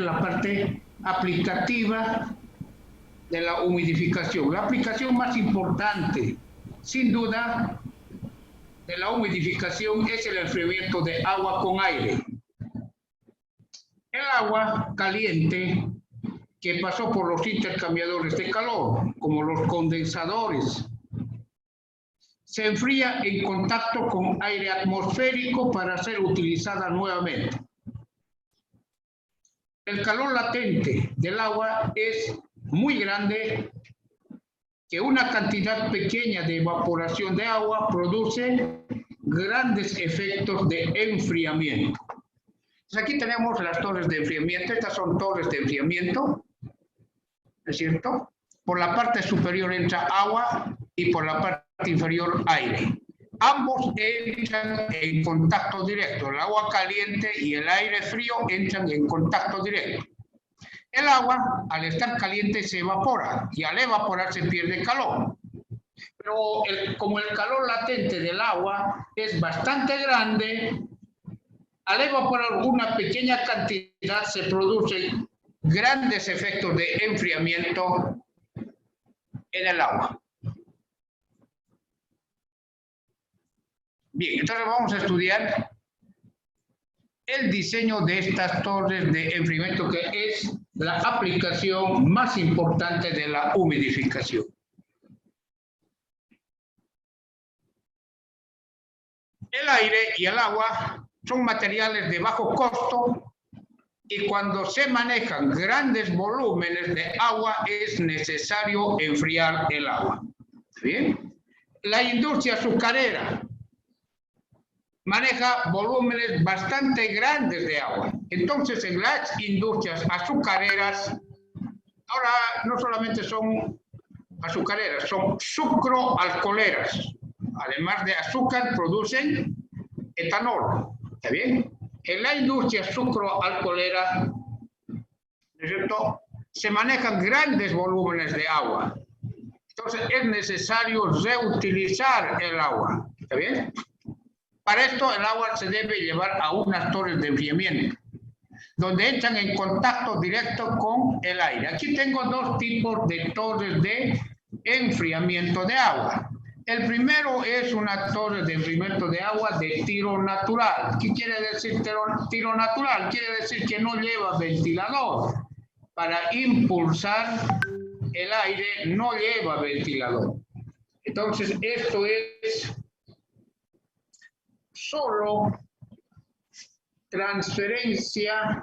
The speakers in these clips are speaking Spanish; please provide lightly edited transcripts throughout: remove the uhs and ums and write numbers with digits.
la parte aplicativa de la humidificación. La aplicación más importante, sin duda, de la humidificación es el enfriamiento de agua con aire. El agua caliente que pasó por los intercambiadores de calor, como los condensadores, se enfría en contacto con aire atmosférico para ser utilizada nuevamente. El calor latente del agua es muy grande, que una cantidad pequeña de evaporación de agua produce grandes efectos de enfriamiento. Entonces aquí tenemos las torres de enfriamiento. Estas son torres de enfriamiento, ¿es cierto? Por la parte superior entra agua y por la parte inferior aire. Ambos entran en contacto directo. El agua caliente y el aire frío entran en contacto directo. El agua, al estar caliente, se evapora y al evaporar se pierde calor. Pero como el calor latente del agua es bastante grande, al evaporar una pequeña cantidad se producen grandes efectos de enfriamiento en el agua. Bien, entonces vamos a estudiar el diseño de estas torres de enfriamiento, que es la aplicación más importante de la humidificación. El aire y el agua son materiales de bajo costo y cuando se manejan grandes volúmenes de agua es necesario enfriar el agua. ¿Bien? La industria azucarera maneja volúmenes bastante grandes de agua. Entonces, en las industrias azucareras, ahora no solamente son azucareras, son sucroalcoholeras. Además de azúcar, producen etanol. ¿Está bien? En la industria sucroalcoholera, ¿no es cierto?, se manejan grandes volúmenes de agua. Entonces, es necesario reutilizar el agua. ¿Está bien? Para esto, el agua se debe llevar a unas torres de enfriamiento, donde entran en contacto directo con el aire. Aquí tengo dos tipos de torres de enfriamiento de agua. El primero es una torre de enfriamiento de agua de tiro natural. ¿Qué quiere decir tiro natural? Quiere decir que no lleva ventilador. Para impulsar el aire no lleva ventilador. Entonces, esto es solo transferencia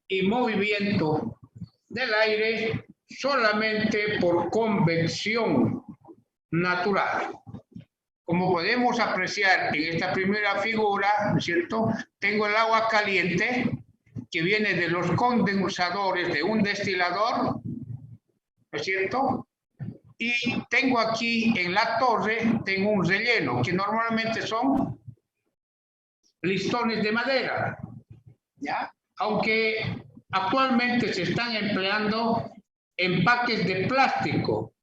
y movimiento del aire solamente por convección natural. Como podemos apreciar en esta primera figura, ¿no es cierto?, tengo el agua caliente que viene de los condensadores de un destilador, ¿no es cierto?, y tengo aquí en la torre, tengo un relleno, que normalmente son listones de madera, ¿ya? Aunque actualmente se están empleando empaques de plástico,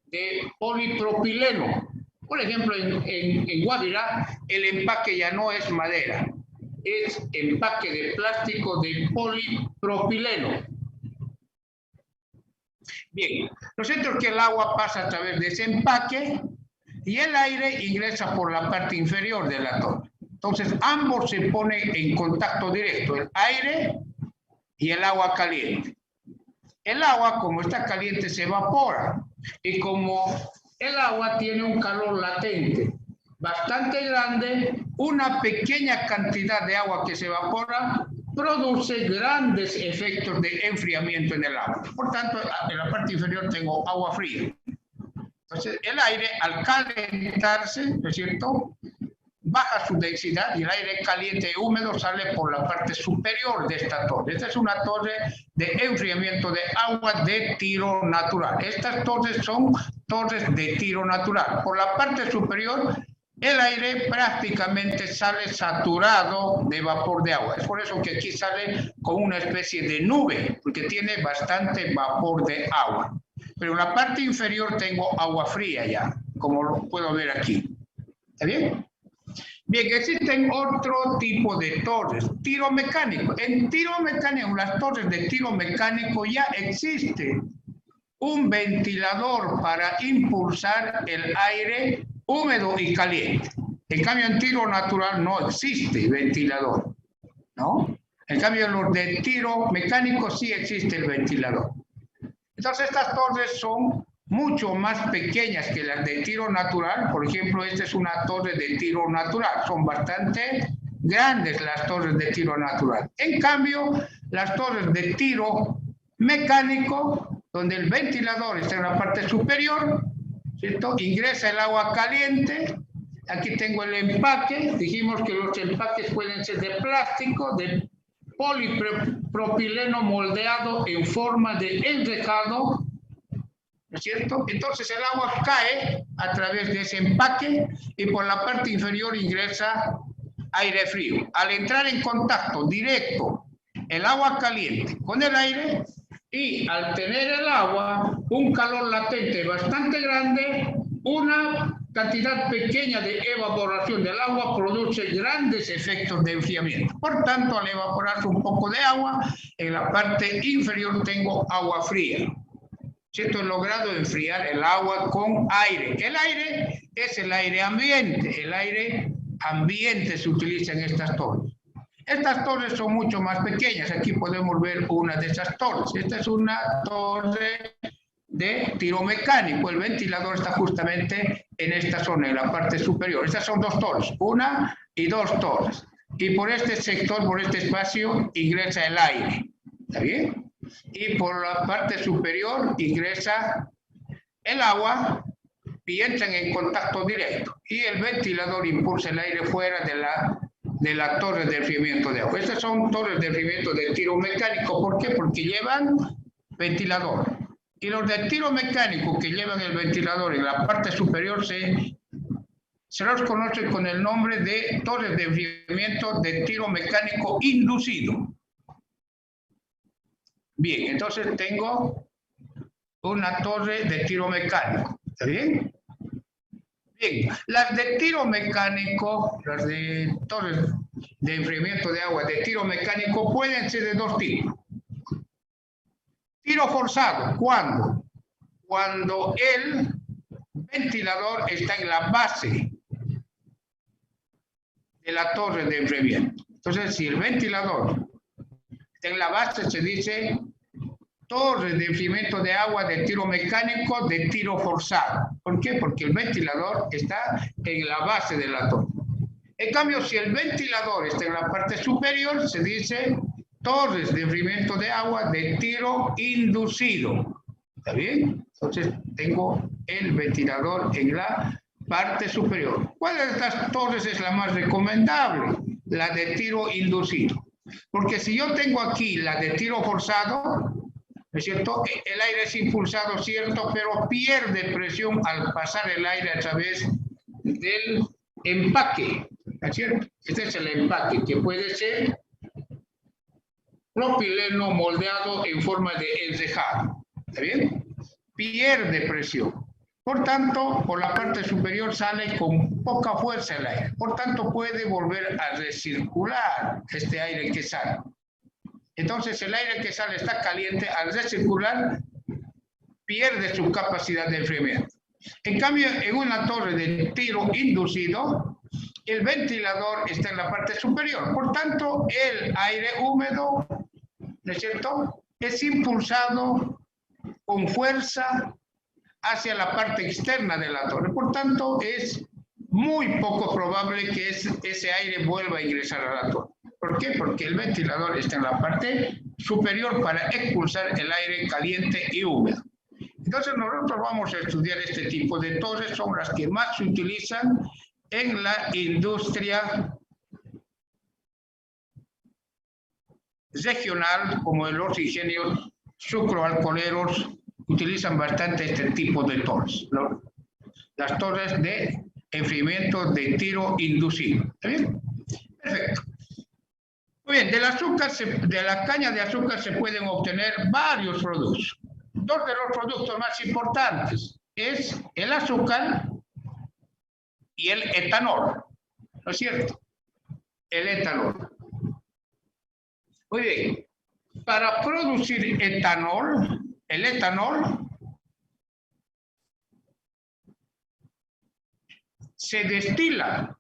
de polipropileno. Por ejemplo, en Guavirá, el empaque ya no es madera, es empaque de plástico de polipropileno. Bien, lo cierto es que el agua pasa a través de ese empaque y el aire ingresa por la parte inferior de la torre. Entonces, ambos se ponen en contacto directo, el aire y el agua caliente. El agua, como está caliente, se evapora. Y como el agua tiene un calor latente bastante grande, una pequeña cantidad de agua que se evapora produce grandes efectos de enfriamiento en el agua. Por tanto, en la parte inferior tengo agua fría. Entonces, el aire, al calentarse, ¿no es cierto?, baja su densidad y el aire caliente y húmedo sale por la parte superior de esta torre. Esta es una torre de enfriamiento de agua de tiro natural. Estas torres son torres de tiro natural. Por la parte superior, el aire prácticamente sale saturado de vapor de agua. Es por eso que aquí sale con una especie de nube, porque tiene bastante vapor de agua. Pero en la parte inferior tengo agua fría ya, como lo puedo ver aquí. ¿Está bien? Bien, existen otro tipo de torres, tiro mecánico. En tiro mecánico, en las torres de tiro mecánico ya existe un ventilador para impulsar el aire húmedo y caliente. En cambio, en tiro natural no existe ventilador, ¿no? En cambio, en los de tiro mecánico sí existe el ventilador. Entonces, estas torres son mucho más pequeñas que las de tiro natural. Por ejemplo, esta es una torre de tiro natural. Son bastante grandes las torres de tiro natural. En cambio, las torres de tiro mecánico, donde el ventilador está en la parte superior, ¿cierto? Ingresa el agua caliente. Aquí tengo el empaque. Dijimos que los empaques pueden ser de plástico, de polipropileno moldeado en forma de enrejado, ¿no es cierto? Entonces el agua cae a través de ese empaque y por la parte inferior ingresa aire frío. Al entrar en contacto directo el agua caliente con el aire y al tener el agua un calor latente bastante grande, una cantidad pequeña de evaporación del agua produce grandes efectos de enfriamiento. Por tanto, al evaporarse un poco de agua, en la parte inferior tengo agua fría. ¿Cierto? He logrado enfriar el agua con aire. El aire es el aire ambiente. El aire ambiente se utiliza en estas torres. Estas torres son mucho más pequeñas. Aquí podemos ver una de esas torres. Esta es una torre de tiro mecánico. El ventilador está justamente en esta zona, en la parte superior. Estas son dos torres, una y dos torres. Y por este sector, por este espacio, ingresa el aire. ¿Está bien? Y por la parte superior ingresa el agua y entran en contacto directo. Y el ventilador impulsa el aire fuera de la torre de enfriamiento de agua. Estas son torres de enfriamiento de tiro mecánico. ¿Por qué? Porque llevan ventilador. Y los de tiro mecánico que llevan el ventilador en la parte superior se los conoce con el nombre de torres de enfriamiento de tiro mecánico inducido. Bien, entonces tengo una torre de tiro mecánico. ¿Está bien? Bien, las de tiro mecánico, las de torres de enfriamiento de agua de tiro mecánico pueden ser de dos tipos. Tiro forzado, ¿cuándo? Cuando el ventilador está en la base de la torre de enfriamiento. Entonces, si el ventilador está en la base, se dice torre de enfriamiento de agua de tiro mecánico de tiro forzado. ¿Por qué? Porque el ventilador está en la base de la torre. En cambio, si el ventilador está en la parte superior, se dice torres de enfriamiento de agua de tiro inducido. ¿Está bien? Entonces tengo el ventilador en la parte superior. ¿Cuál de estas torres es la más recomendable? La de tiro inducido. Porque si yo tengo aquí la de tiro forzado, ¿no es cierto? El aire es impulsado, ¿cierto? Pero pierde presión al pasar el aire a través del empaque, ¿no es cierto? Este es el empaque, que puede ser propileno moldeado en forma de enrejado. ¿Está bien? Pierde presión. Por tanto, por la parte superior sale con poca fuerza el aire. Por tanto, puede volver a recircular este aire que sale. Entonces, el aire que sale está caliente, al recircular pierde su capacidad de enfriamiento. En cambio, en una torre de tiro inducido, el ventilador está en la parte superior. Por tanto, el aire húmedo, ¿no es cierto?, es impulsado con fuerza hacia la parte externa de la torre. Por tanto, es muy poco probable que ese aire vuelva a ingresar a la torre. ¿Por qué? Porque el ventilador está en la parte superior para expulsar el aire caliente y húmedo. Entonces nosotros vamos a estudiar este tipo de torres, son las que más se utilizan en la industria regional, como en los ingenios sucroalcoholeros, utilizan bastante este tipo de torres, ¿no? Las torres de enfriamiento de tiro inducido. ¿Está bien? Perfecto. Muy bien, del azúcar, de la caña de azúcar se pueden obtener varios productos. Dos de los productos más importantes es el azúcar y el etanol. ¿no es cierto? El etanol. Muy bien. Para producir etanol, el etanol se destila.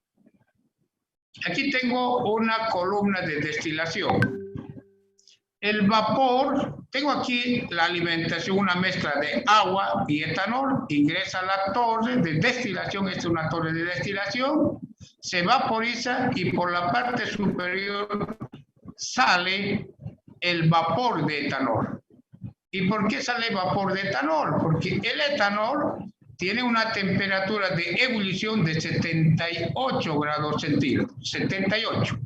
Aquí tengo una columna de destilación. El vapor, tengo aquí la alimentación, una mezcla de agua y etanol, ingresa a la torre de destilación, esta es una torre de destilación, se vaporiza y por la parte superior sale el vapor de etanol. ¿Y por qué sale vapor de etanol? Porque el etanol tiene una temperatura de ebullición de 78 grados centígrados, 78.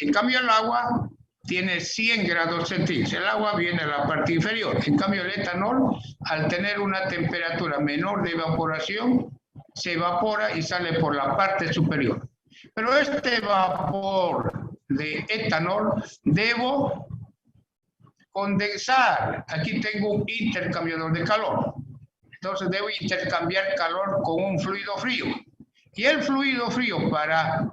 En cambio el agua tiene 100 grados centígrados. El agua viene a la parte inferior. En cambio el etanol, al tener una temperatura menor de evaporación, se evapora y sale por la parte superior. Pero este vapor de etanol debo condensar. Aquí tengo un intercambiador de calor. Entonces debo intercambiar calor con un fluido frío. Y el fluido frío para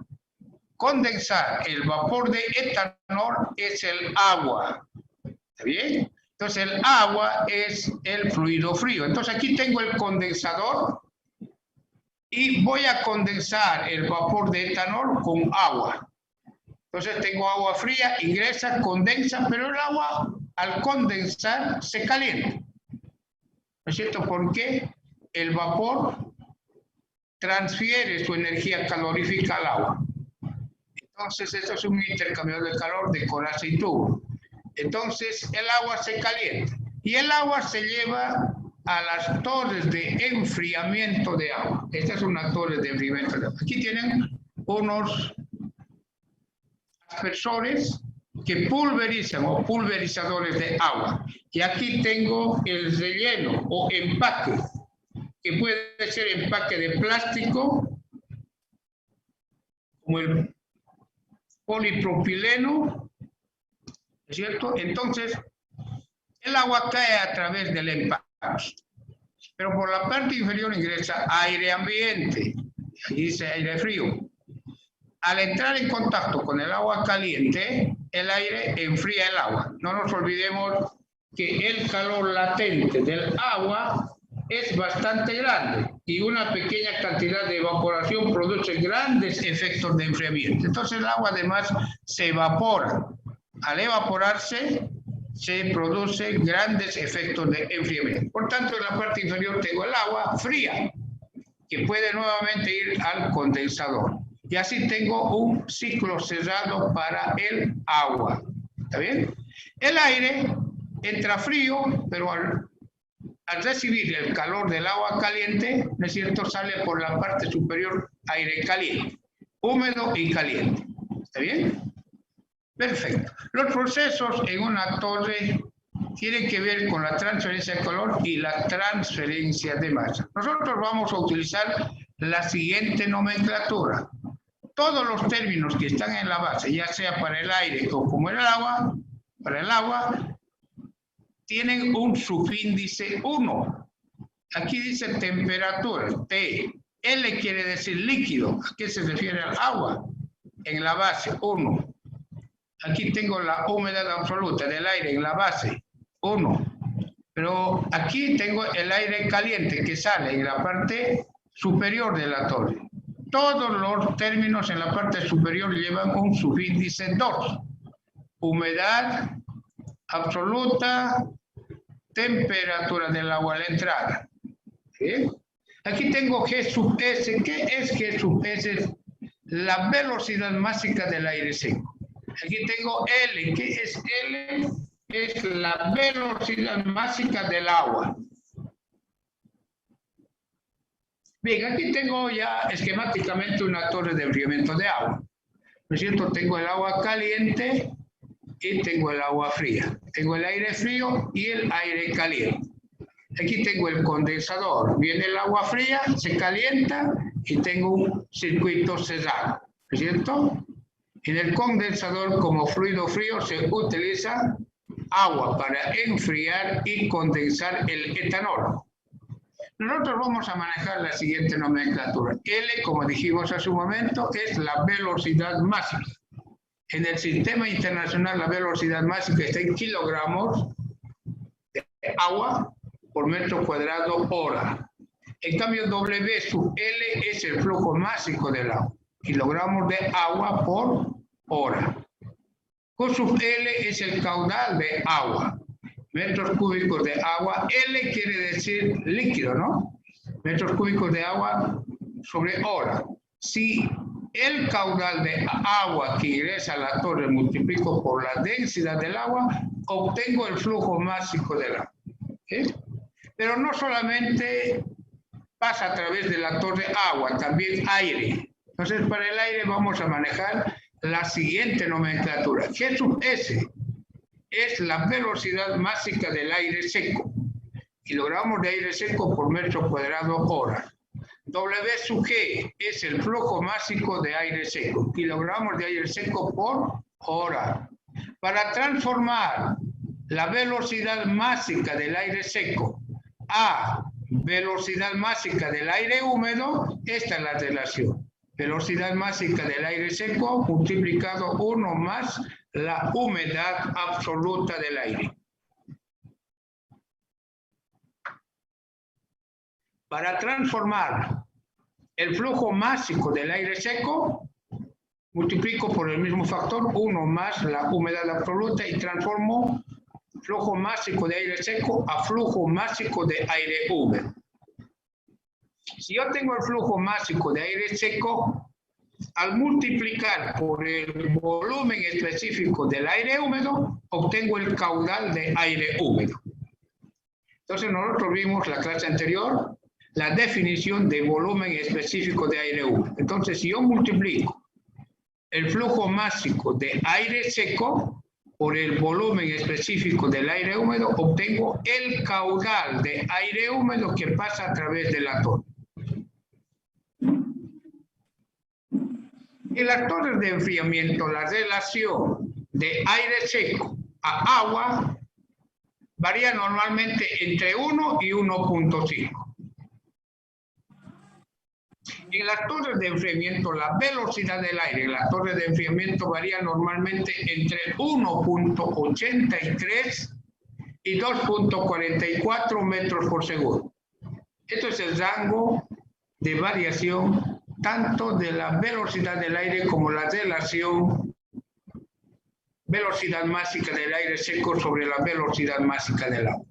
condensar el vapor de etanol es el agua. ¿Está bien? Entonces el agua es el fluido frío. Entonces aquí tengo el condensador y voy a condensar el vapor de etanol con agua. Entonces tengo agua fría, ingresa, condensa, pero el agua al condensar se calienta. ¿No es cierto? Porque el vapor transfiere su energía calorífica al agua. Entonces, esto es un intercambiador de calor de coraza y tubo. Entonces, el agua se calienta y el agua se lleva a las torres de enfriamiento de agua. Esta es una torre de enfriamiento de agua. Aquí tienen unos aspersores que pulverizan o pulverizadores de agua. Y aquí tengo el relleno o empaque, que puede ser empaque de plástico, como el polipropileno, ¿es cierto? Entonces, el agua cae a través del empaque, pero por la parte inferior ingresa aire ambiente, aquí dice aire frío. Al entrar en contacto con el agua caliente, el aire enfría el agua. No nos olvidemos que el calor latente del agua es bastante grande y una pequeña cantidad de evaporación produce grandes efectos de enfriamiento. Entonces el agua además se evapora. Al evaporarse se producen grandes efectos de enfriamiento. Por tanto, en la parte inferior tengo el agua fría que puede nuevamente ir al condensador. Y así tengo un ciclo cerrado para el agua. ¿Está bien? El aire entra frío, pero al recibir el calor del agua caliente, ¿no es cierto?, sale por la parte superior aire caliente, húmedo y caliente. ¿Está bien? Perfecto. Los procesos en una torre tienen que ver con la transferencia de calor y la transferencia de masa. Nosotros vamos a utilizar la siguiente nomenclatura. Todos los términos que están en la base, ya sea para el aire o como el agua, para el agua, tienen un subíndice 1. Aquí dice temperatura, T. L quiere decir líquido. ¿A qué se refiere al agua? En la base, 1. Aquí tengo la humedad absoluta del aire en la base, 1. Pero aquí tengo el aire caliente que sale en la parte superior de la torre. Todos los términos en la parte superior llevan un subíndice 2. Humedad absoluta, temperatura del agua a la entrada. ¿Sí? Aquí tengo G sub S. ¿Qué es G sub S? Es la velocidad máxima del aire seco. Aquí tengo L. ¿Qué es L? Es la velocidad máxima del agua. Bien, aquí tengo ya esquemáticamente una torre de enfriamiento de agua. ¿No es cierto? Tengo el agua caliente y tengo el agua fría. Tengo el aire frío y el aire caliente. Aquí tengo el condensador. Viene el agua fría, se calienta y tengo un circuito cerrado. ¿No es cierto? En el condensador, como fluido frío, se utiliza agua para enfriar y condensar el etanol. nosotros vamos a manejar la siguiente nomenclatura. L, como dijimos hace un momento, es la velocidad máxima. En el sistema internacional la velocidad máxima está en kilogramos de agua por metro cuadrado hora. En cambio, W sub L es el flujo máximo del agua. Kilogramos de agua por hora. Q sub L es el caudal de agua. Metros cúbicos de agua. L quiere decir líquido, ¿no? Metros cúbicos de agua sobre hora. Si el caudal de agua que ingresa a la torre multiplico por la densidad del agua, obtengo el flujo máximo del agua. ¿Sí? Pero no solamente pasa a través de la torre agua, también aire. Entonces, para el aire vamos a manejar la siguiente nomenclatura. G sub S es la velocidad máxima del aire seco. Kilogramos de aire seco por metro cuadrado hora. W sub G es el flujo máximo de aire seco. Kilogramos de aire seco por hora. Para transformar la velocidad máxima del aire seco a velocidad máxima del aire húmedo, esta es la relación. Velocidad máxima del aire seco multiplicado 1 más la humedad absoluta del aire. Para transformar el flujo máximo del aire seco, multiplico por el mismo factor 1 más la humedad absoluta y transformo flujo máximo de aire seco a flujo máximo de aire húmedo. Si yo tengo el flujo máximo de aire seco, al multiplicar por el volumen específico del aire húmedo, obtengo el caudal de aire húmedo. Entonces nosotros vimos la clase anterior, la definición de volumen específico de aire húmedo. Entonces, si yo multiplico el flujo máximo de aire seco por el volumen específico del aire húmedo, obtengo el caudal de aire húmedo que pasa a través de la torre. En las torres de enfriamiento, la relación de aire seco a agua varía normalmente entre 1 y 1.5. En las torres de enfriamiento, la velocidad del aire en las torres de enfriamiento varía normalmente entre 1.83 y 2.44 metros por segundo. Esto es el rango de variación tanto de la velocidad del aire como la relación velocidad máxima del aire seco sobre la velocidad máxima del agua.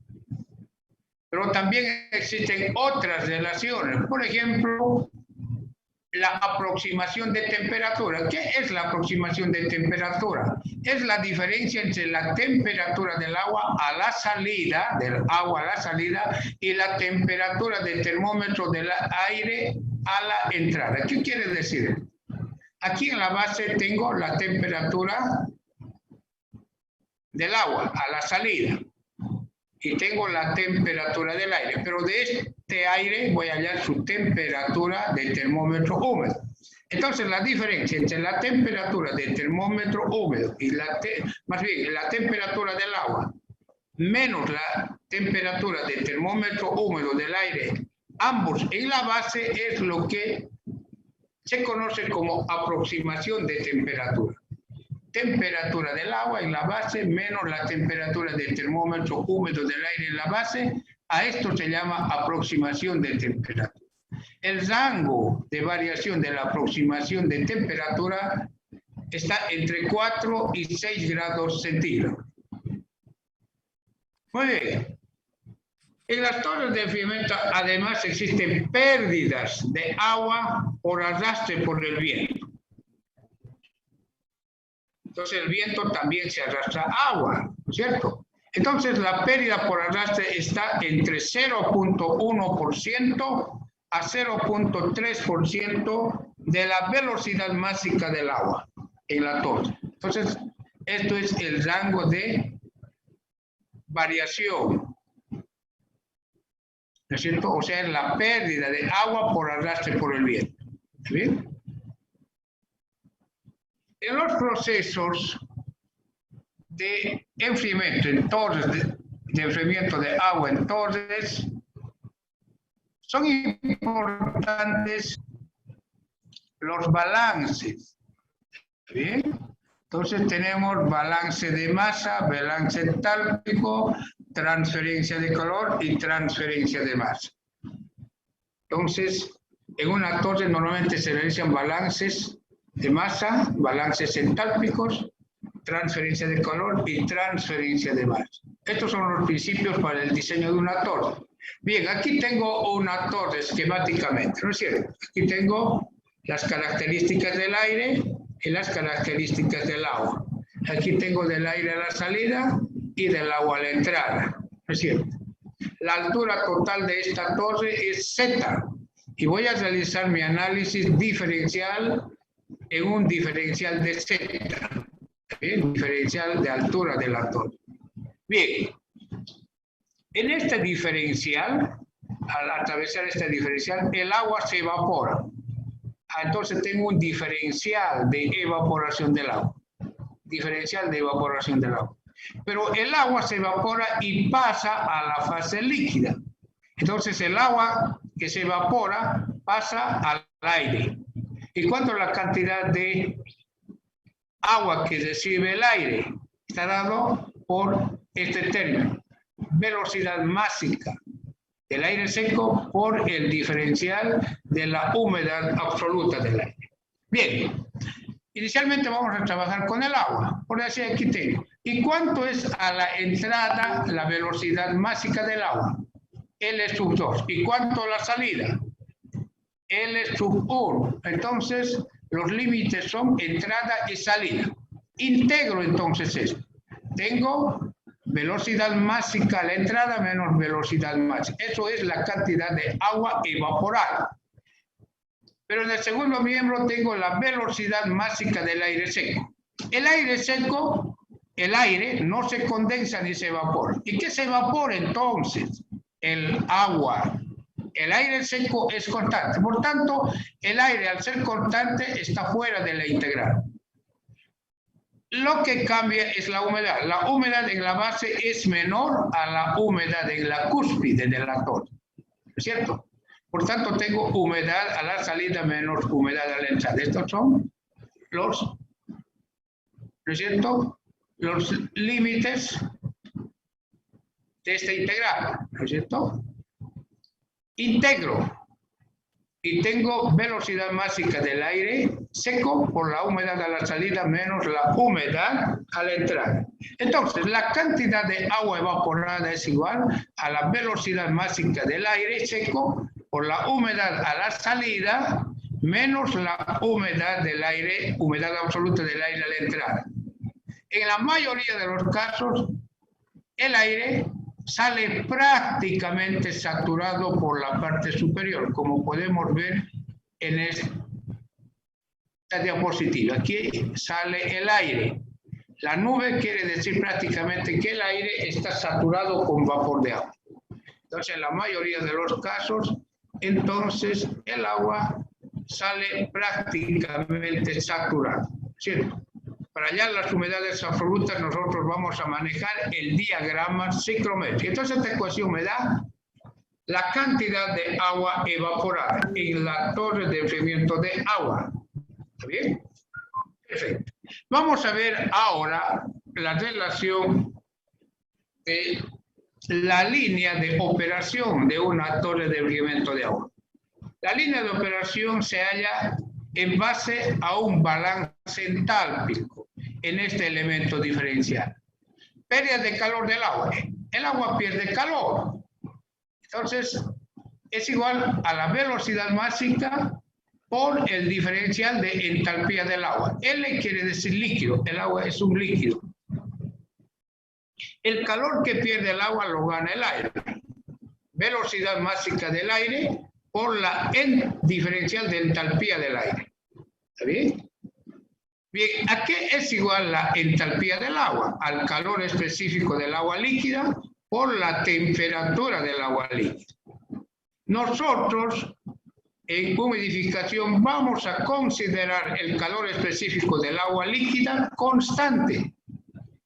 Pero también existen otras relaciones. Por ejemplo, la aproximación de temperatura. ¿Qué es la aproximación de temperatura? Es la diferencia entre la temperatura del agua a la salida, y la temperatura del termómetro del aire a la entrada. ¿Qué quiere decir? Aquí en la base tengo la temperatura del agua a la salida y tengo la temperatura del aire, pero de este aire voy a hallar su temperatura del termómetro húmedo. Entonces la diferencia entre la temperatura del termómetro húmedo y la temperatura del agua menos la temperatura del termómetro húmedo del aire, ambos en la base, es lo que se conoce como aproximación de temperatura. Temperatura del agua en la base menos la temperatura del termómetro húmedo del aire en la base, a esto se llama aproximación de temperatura. El rango de variación de la aproximación de temperatura está entre 4 y 6 grados centígrados. Muy bien. En las torres de enfriamiento además existen pérdidas de agua por arrastre por el viento. Entonces el viento también se arrastra agua, ¿cierto? Entonces la pérdida por arrastre está entre 0.1% a 0.3% de la velocidad máxima del agua en la torre. Entonces, esto es el rango de variación, ¿no es cierto? O sea, la pérdida de agua por arrastre por el viento. ¿Bien? En los procesos de enfriamiento en torres, de enfriamiento de agua en torres, Son importantes los balances. ¿Bien? Entonces tenemos balance de masa, balance entálpico, transferencia de calor y transferencia de masa. Entonces, en una torre normalmente se realizan balances de masa, balances entálpicos, transferencia de calor y transferencia de masa. Estos son los principios para el diseño de una torre. Bien, aquí tengo una torre esquemáticamente, ¿no es cierto? Aquí tengo las características del aire y las características del agua. Aquí tengo del aire a la salida y del agua a la entrada, ¿no es cierto? La altura total de esta torre es Z y voy a realizar mi análisis diferencial en un diferencial de Z. Bien, diferencial de altura de la torre. Bien, en este diferencial, al atravesar este diferencial, el agua se evapora. Entonces tengo un diferencial de evaporación del agua. Diferencial de evaporación del agua. Pero el agua se evapora y pasa a la fase líquida. Entonces el agua que se evapora pasa al aire. ¿Y cuánto es la cantidad de agua que recibe el aire? Está dado por este término. Velocidad másica del aire seco por el diferencial de la humedad absoluta del aire. Bien, inicialmente vamos a trabajar con el agua. Por así aquí tengo. ¿Y cuánto es a la entrada la velocidad másica del agua? L sub 2. ¿Y cuánto a la salida? L sub 1. Entonces, los límites son entrada y salida. Integro entonces esto. Tengo velocidad másica a la entrada menos velocidad máxima. Eso es la cantidad de agua evaporada. Pero en el segundo miembro tengo la velocidad másica del aire seco. El aire seco, el aire no se condensa ni se evapora. ¿Y qué se evapora entonces? El agua. El aire seco es constante. Por tanto, el aire al ser constante está fuera de la integral. Lo que cambia es la humedad. La humedad en la base es menor a la humedad en la cúspide de la torre. ¿Es cierto? Por tanto, tengo humedad a la salida menos humedad a la entrada. Estos son los, ¿no es cierto?, los límites de esta integral. ¿No es cierto? Integro. Y tengo velocidad másica del aire seco por la humedad a la salida menos la humedad a la entrada. Entonces, la cantidad de agua evaporada es igual a la velocidad másica del aire seco por la humedad a la salida menos la humedad del aire, humedad absoluta del aire a la entrada. En la mayoría de los casos, el aire sale prácticamente saturado por la parte superior, como podemos ver en esta diapositiva. Aquí sale el aire. La nube quiere decir prácticamente que el aire está saturado con vapor de agua. Entonces, en la mayoría de los casos, entonces el agua sale prácticamente saturada, ¿cierto? Para hallar las humedades absolutas, nosotros vamos a manejar el diagrama ciclométrico. Entonces, esta ecuación me da la cantidad de agua evaporada en la torre de enfriamiento de agua. ¿Está bien? Perfecto. Vamos a ver ahora la relación de la línea de operación de una torre de enfriamiento de agua. La línea de operación se halla en base a un balance entálpico en este elemento diferencial. Pérdida de calor del agua. El agua pierde calor. Entonces, es igual a la velocidad másica por el diferencial de entalpía del agua. L quiere decir líquido. El agua es un líquido. El calor que pierde el agua lo gana el aire. Velocidad másica del aire por la diferencial de entalpía del aire. ¿Está bien? Bien, ¿a qué es igual la entalpía del agua? Al calor específico del agua líquida por la temperatura del agua líquida. Nosotros, en humidificación, vamos a considerar el calor específico del agua líquida constante,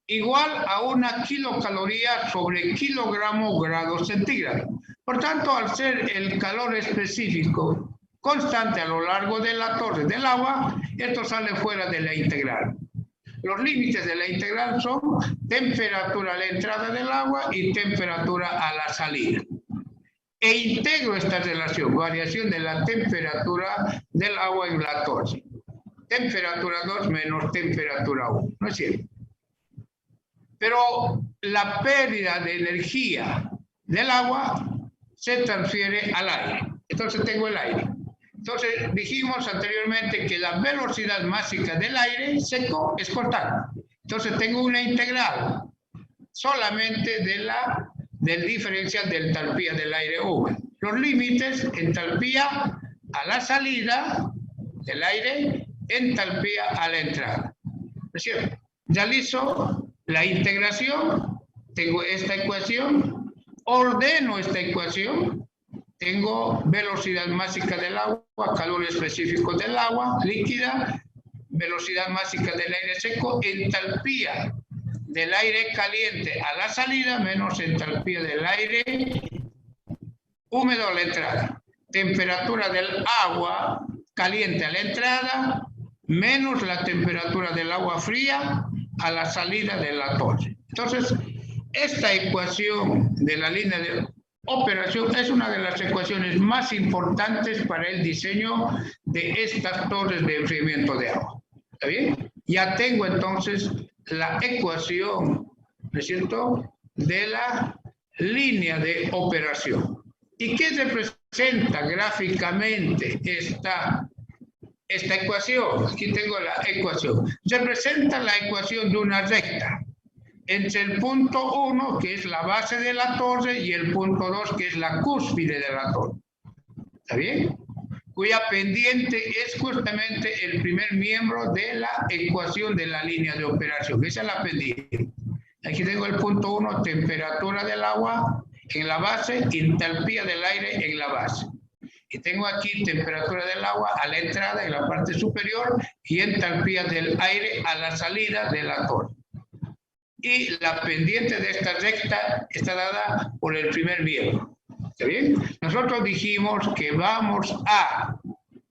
igual a 1 kilocaloría sobre kilogramo grado centígrado. Por tanto, al ser el calor específico constante a lo largo de la torre del agua, esto sale fuera de la integral. Los límites de la integral son temperatura a la entrada del agua y temperatura a la salida. E integro esta relación, variación de la temperatura del agua en la torre. Temperatura 2 menos temperatura 1, ¿no es cierto? Pero la pérdida de energía del agua se transfiere al aire. Entonces tengo el aire. Entonces dijimos anteriormente que la velocidad máxima del aire seco es constante. Entonces tengo una integral solamente del diferencial de entalpía del aire húmedo. Los límites, entalpía a la salida del aire, entalpía a la entrada. ¿No es cierto? Realizo la integración, tengo esta ecuación, ordeno esta ecuación, tengo velocidad máxima del agua, calor específico del agua líquida, velocidad máxima del aire seco, entalpía del aire caliente a la salida menos entalpía del aire húmedo a la entrada. Temperatura del agua caliente a la entrada menos la temperatura del agua fría a la salida de la torre. Entonces, esta ecuación de la línea de operación es una de las ecuaciones más importantes para el diseño de estas torres de enfriamiento de agua. ¿Está bien? Ya tengo entonces la ecuación, ¿no es cierto?, de la línea de operación. ¿Y qué representa gráficamente esta ecuación? Aquí tengo la ecuación. Representa la ecuación de una recta entre el punto 1, que es la base de la torre, y el punto 2, que es la cúspide de la torre. ¿Está bien? Cuya pendiente es justamente el primer miembro de la ecuación de la línea de operación. Esa es la pendiente. Aquí tengo el punto 1, temperatura del agua en la base, entalpía del aire en la base. Y tengo aquí temperatura del agua a la entrada en la parte superior y entalpía del aire a la salida de la torre. Y la pendiente de esta recta está dada por el primer miembro. ¿Está bien? Nosotros dijimos que vamos a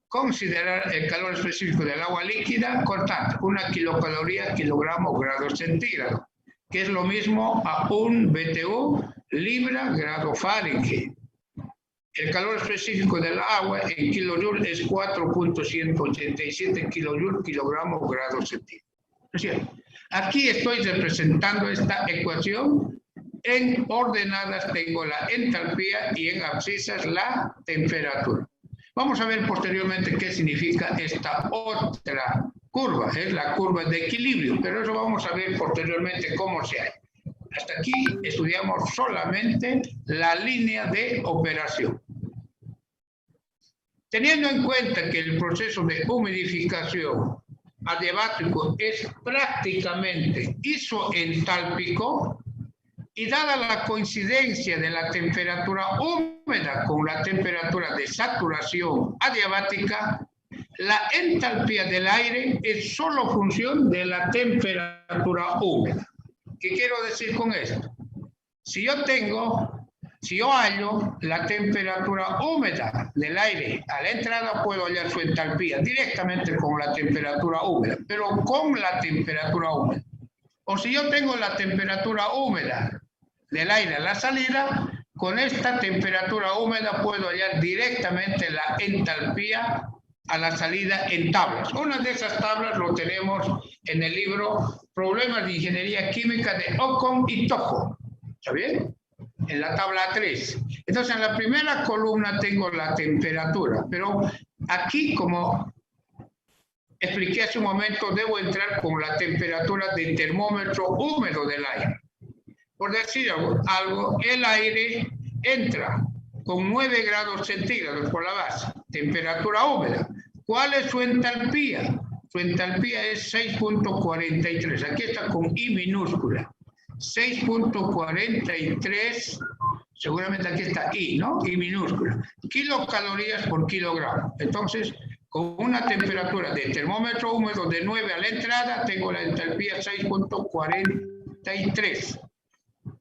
considerar el calor específico del agua líquida constante, 1 kilocaloría, kilogramo, grado centígrado, que es lo mismo a 1 BTU, libra, grado Fahrenheit. El calor específico del agua en kilojoule es 4.187 kilojoule, kilogramo, grado centígrado. ¿No es cierto? Aquí estoy representando esta ecuación. En ordenadas tengo la entalpía y en abscisas la temperatura. Vamos a ver posteriormente qué significa esta otra curva, es la curva de equilibrio, pero eso vamos a ver posteriormente cómo se hace. Hasta aquí estudiamos solamente la línea de operación. Teniendo en cuenta que el proceso de humidificación adiabático es prácticamente isoentálpico, y dada la coincidencia de la temperatura húmeda con la temperatura de saturación adiabática, la entalpía del aire es solo función de la temperatura húmeda. ¿Qué quiero decir con esto? Si yo hallo la temperatura húmeda del aire a la entrada, puedo hallar su entalpía directamente con la temperatura húmeda, pero con la temperatura húmeda. O si yo tengo la temperatura húmeda del aire a la salida, con esta temperatura húmeda puedo hallar directamente la entalpía a la salida en tablas. Una de esas tablas lo tenemos en el libro Problemas de Ingeniería Química de Ocon y Tojo. ¿Está bien? En la tabla 3. Entonces, en la primera columna tengo la temperatura, pero aquí, como expliqué hace un momento, debo entrar con la temperatura del termómetro húmedo del aire. Por decir algo, el aire entra con 9 grados centígrados por la base, temperatura húmeda. ¿Cuál es su entalpía? Su entalpía es 6.43. Aquí está con I minúscula. 6.43, seguramente aquí está I, ¿no? I minúscula. Kilocalorías por kilogramo. Entonces, con una temperatura de termómetro húmedo de 9 a la entrada, tengo la entalpía 6.43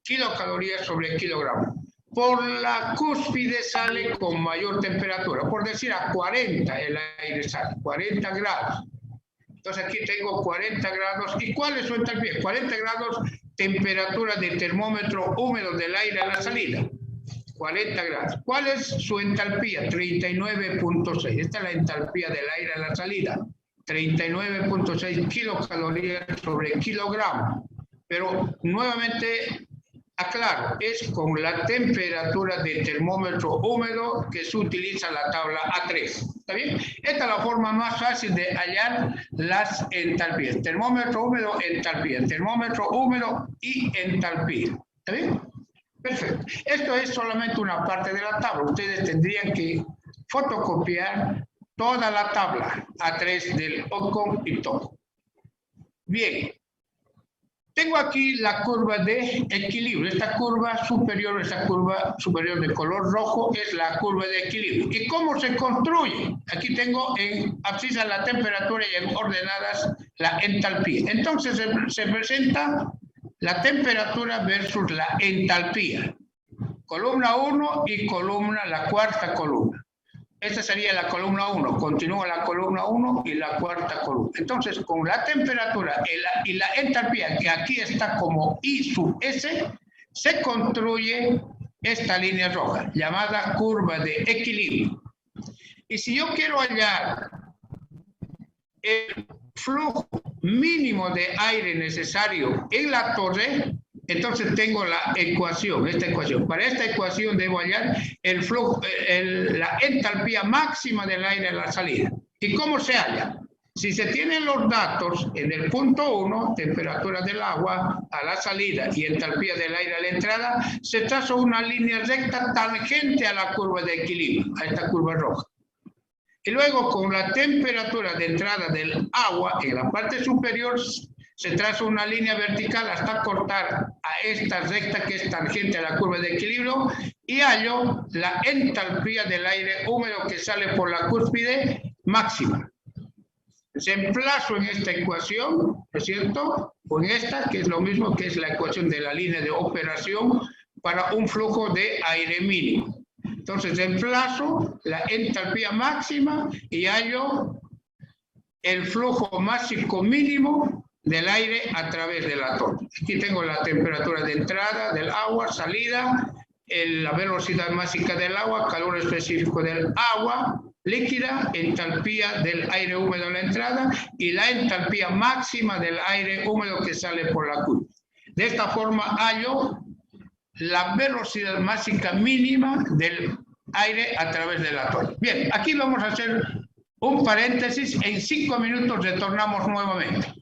kilocalorías sobre kilogramo. Por la cúspide sale con mayor temperatura, por decir a 40 el aire sale, 40 grados. Entonces aquí tengo 40 grados. ¿Y cuál es su entalpía? 40 grados, temperatura de termómetro húmedo del aire a la salida. 40 grados. ¿Cuál es su entalpía? 39.6. Esta es la entalpía del aire a la salida. 39.6 kilocalorías sobre kilogramo. Pero nuevamente aclaro, es con la temperatura de termómetro húmedo que se utiliza la tabla A3. ¿Está bien? Esta es la forma más fácil de hallar las entalpías. Termómetro húmedo, entalpía. Termómetro húmedo y entalpía. ¿Está bien? Perfecto. Esto es solamente una parte de la tabla. Ustedes tendrían que fotocopiar toda la tabla A3 del OCOM y todo. Bien. Tengo aquí la curva de equilibrio. Esta curva superior de color rojo es la curva de equilibrio. ¿Y cómo se construye? Aquí tengo en abscisa la temperatura y en ordenadas la entalpía. Entonces se presenta la temperatura versus la entalpía. Columna 1 y la cuarta columna. Esta sería la columna 1, continúa la columna 1 y la cuarta columna. Entonces, con la temperatura y la entalpía, que aquí está como I sub S, se construye esta línea roja, llamada curva de equilibrio. Y si yo quiero hallar el flujo mínimo de aire necesario en la torre, entonces tengo la ecuación, esta ecuación. Para esta ecuación debo hallar el flujo, la entalpía máxima del aire a la salida. ¿Y cómo se halla? Si se tienen los datos en el punto 1, temperatura del agua a la salida y entalpía del aire a la entrada, se traza una línea recta tangente a la curva de equilibrio, a esta curva roja. Y luego con la temperatura de entrada del agua en la parte superior, se traza una línea vertical hasta cortar a esta recta que es tangente a la curva de equilibrio y hallo la entalpía del aire húmedo que sale por la cúspide máxima. Se emplazo en esta ecuación, ¿no es cierto? O en esta, que es lo mismo que es la ecuación de la línea de operación para un flujo de aire mínimo. Entonces emplazo la entalpía máxima y hallo el flujo máximo mínimo del aire a través de la torre. Aquí tengo la temperatura de entrada del agua, salida, la velocidad máxima del agua, calor específico del agua líquida, entalpía del aire húmedo en la entrada y la entalpía máxima del aire húmedo que sale por la curva. De esta forma hallo la velocidad máxima mínima del aire a través de la torre. Bien, aquí vamos a hacer un paréntesis. En 5 minutos retornamos nuevamente.